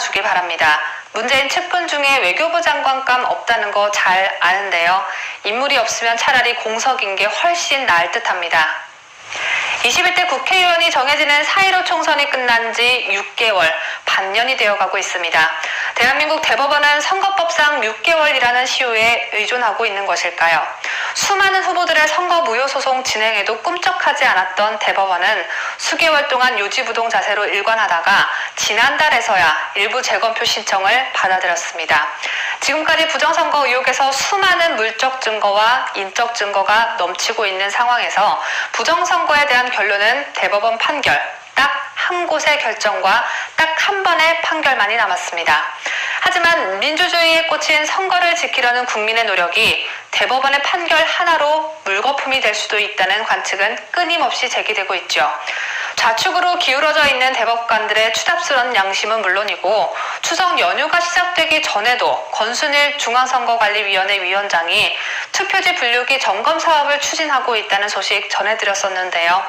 주기 바랍니다. 문재인 측근 중에 외교부 장관감 없다는 거 잘 아는데요. 인물이 없으면 차라리 공석인 게 훨씬 나을 듯합니다. 21대 국회의원이 정해지는 4.15 총선이 끝난 지 6개월, 반년이 되어가고 있습니다. 대한민국 대법원은 선거법상 6개월이라는 시효에 의존하고 있는 것일까요? 수많은 후보들의 선거 무효 소송 진행에도 꿈쩍하지 않았던 대법원은 수개월 동안 요지부동 자세로 일관하다가 지난달에서야 일부 재검표 신청을 받아들였습니다. 지금까지 부정선거 의혹에서 수많은 물적 증거와 인적 증거가 넘치고 있는 상황에서 부정선거에 대한 결론은 대법원 판결, 딱 한 곳의 결정과 딱 한 번의 판결만이 남았습니다. 하지만 민주주의에 꽂힌 선거를 지키려는 국민의 노력이 대법원의 판결 하나로 물거품이 될 수도 있다는 관측은 끊임없이 제기되고 있죠. 좌측으로 기울어져 있는 대법관들의 추잡스러운 양심은 물론이고 추석 연휴가 시작되기 전에도 권순일 중앙선거관리위원회 위원장이 투표지 분류기 점검 사업을 추진하고 있다는 소식 전해드렸었는데요.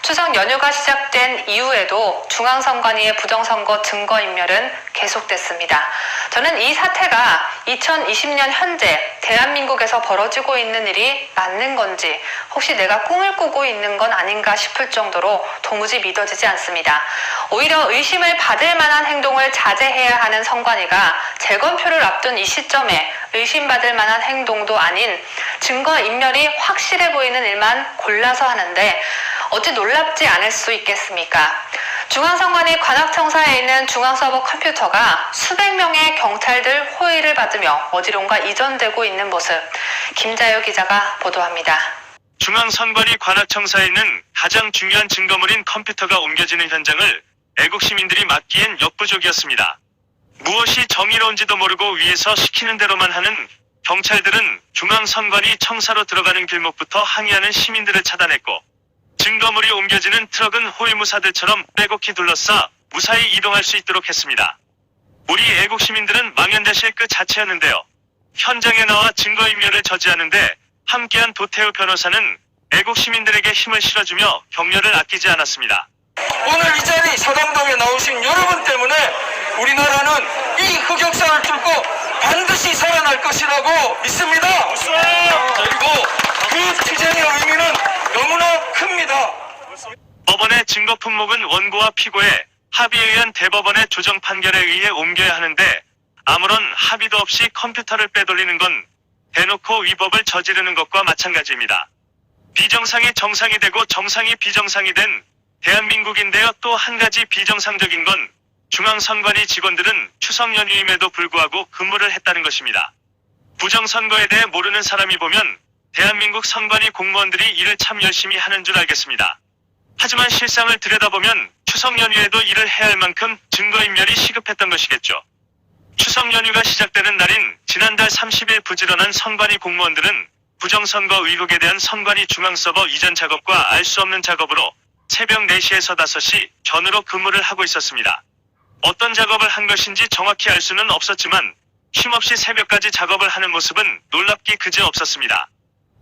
추석 연휴가 시작된 이후에도 중앙선관위의 부정선거 증거인멸은 계속됐습니다. 저는 이 사태가 2020년 현재 대한민국에서 벌어지고 있는 일이 맞는 건지 혹시 내가 꿈을 꾸고 있는 건 아닌가 싶을 정도로 도무지 믿어지지 않습니다. 오히려 의심을 받을 만한 행동을 자제해야 하는 선관위가 재검표를 앞둔 이 시점에 의심받을 만한 행동도 아닌 증거인멸이 확실해 보이는 일만 골라서 하는데 어찌 놀랍지 않을 수 있겠습니까? 중앙선관위 관악청사에 있는 중앙서버 컴퓨터가 수백 명의 경찰들 호의를 받으며 어디론가 이전되고 있는 모습, 김자유 기자가 보도합니다. 중앙선관위 관악청사에 있는 가장 중요한 증거물인 컴퓨터가 옮겨지는 현장을 애국시민들이 막기엔 역부족이었습니다. 무엇이 정의로운지도 모르고 위에서 시키는 대로만 하는 경찰들은 중앙선관위 청사로 들어가는 길목부터 항의하는 시민들을 차단했고 증거물이 옮겨지는 트럭은 호위무사들처럼 빼곡히 둘러싸 무사히 이동할 수 있도록 했습니다. 우리 애국시민들은 망연자실 그 자체였는데요. 현장에 나와 증거인멸을 저지하는데 함께한 도태우 변호사는 애국시민들에게 힘을 실어주며 격려를 아끼지 않았습니다. 오늘 이 자리 사당동에 나오신 여러분 때문에 우리나라는 이 흑역사를 뚫고 반드시 살아날 것이라고 믿습니다. 그리고 그 투쟁의 의미는 너무나 큽니다. 법원의 증거 품목은 원고와 피고의 합의에 의한 대법원의 조정 판결에 의해 옮겨야 하는데 아무런 합의도 없이 컴퓨터를 빼돌리는 건 대놓고 위법을 저지르는 것과 마찬가지입니다. 비정상이 정상이 되고 정상이 비정상이 된 대한민국인데요. 또 한 가지 비정상적인 건 중앙선관위 직원들은 추석 연휴임에도 불구하고 근무를 했다는 것입니다. 부정선거에 대해 모르는 사람이 보면 대한민국 선관위 공무원들이 일을 참 열심히 하는 줄 알겠습니다. 하지만 실상을 들여다보면 추석 연휴에도 일을 해야 할 만큼 증거인멸이 시급했던 것이겠죠. 추석 연휴가 시작되는 날인 지난달 30일 부지런한 선관위 공무원들은 부정선거 의혹에 대한 선관위 중앙서버 이전 작업과 알 수 없는 작업으로 새벽 4시에서 5시 전후로 근무를 하고 있었습니다. 어떤 작업을 한 것인지 정확히 알 수는 없었지만 쉼없이 새벽까지 작업을 하는 모습은 놀랍기 그지없었습니다.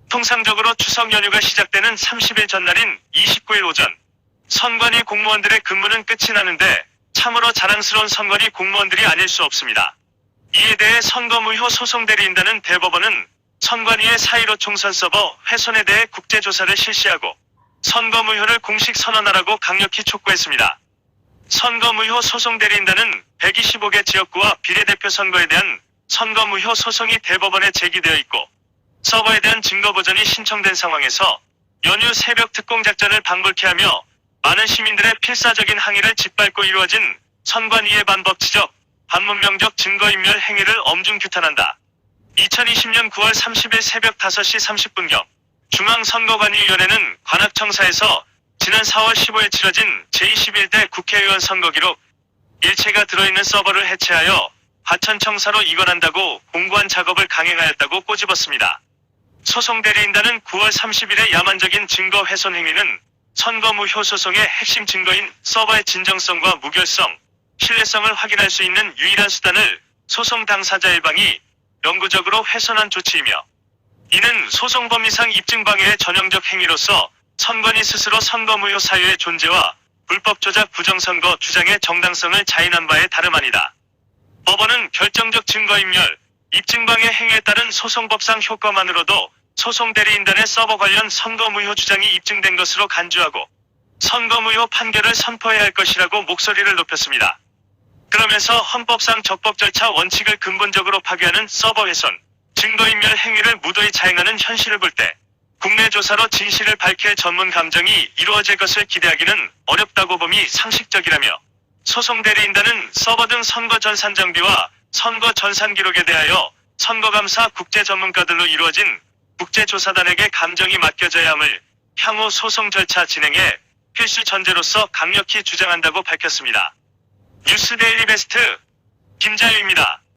통상적으로 추석 연휴가 시작되는 30일 전날인 29일 오전 선관위 공무원들의 근무는 끝이 나는데 참으로 자랑스러운 선관위 공무원들이 아닐 수 없습니다. 이에 대해 선거무효 소송 대리인단은 대법원은 선관위의 4.15 총선 서버 훼손에 대해 국제조사를 실시하고 선거무효를 공식 선언하라고 강력히 촉구했습니다. 선거무효 소송 대리인단은 125개 지역구와 비례대표 선거에 대한 선거무효 소송이 대법원에 제기되어 있고 서버에 대한 증거 보전이 신청된 상황에서 연휴 새벽 특공작전을 방불케 하며 많은 시민들의 필사적인 항의를 짓밟고 이루어진 선관위의 반법치적, 반문명적 증거인멸 행위를 엄중 규탄한다. 2020년 9월 30일 새벽 5시 30분경 중앙선거관리위원회는 관악청사에서 지난 4월 15일 치러진 제21대 국회의원 선거 기록 일체가 들어있는 서버를 해체하여 과천청사로 이관한다고 공고한 작업을 강행하였다고 꼬집었습니다. 소송 대리인단은 9월 30일의 야만적인 증거 훼손 행위는 선거무효 소송의 핵심 증거인 서버의 진정성과 무결성, 신뢰성을 확인할 수 있는 유일한 수단을 소송 당사자 일방이 영구적으로 훼손한 조치이며 이는 소송 범위상 입증 방해의 전형적 행위로서 선관위 스스로 선거무효 사유의 존재와 불법 조작 부정선거 주장의 정당성을 자인한 바에 다름 아니다. 법원은 결정적 증거인멸, 입증방해 행위에 따른 소송법상 효과만으로도 소송 대리인단의 서버 관련 선거무효 주장이 입증된 것으로 간주하고 선거무효 판결을 선포해야 할 것이라고 목소리를 높였습니다. 그러면서 헌법상 적법 절차 원칙을 근본적으로 파괴하는 서버 훼손, 증거인멸 행위를 무도히 자행하는 현실을 볼 때 국내 조사로 진실을 밝힐 전문 감정이 이루어질 것을 기대하기는 어렵다고 봄이 상식적이라며 소송 대리인단은 서버 등 선거 전산 정비와 선거 전산 기록에 대하여 선거감사 국제 전문가들로 이루어진 국제조사단에게 감정이 맡겨져야 함을 향후 소송 절차 진행에 필수 전제로서 강력히 주장한다고 밝혔습니다. 뉴스데일리 베스트 김자유입니다.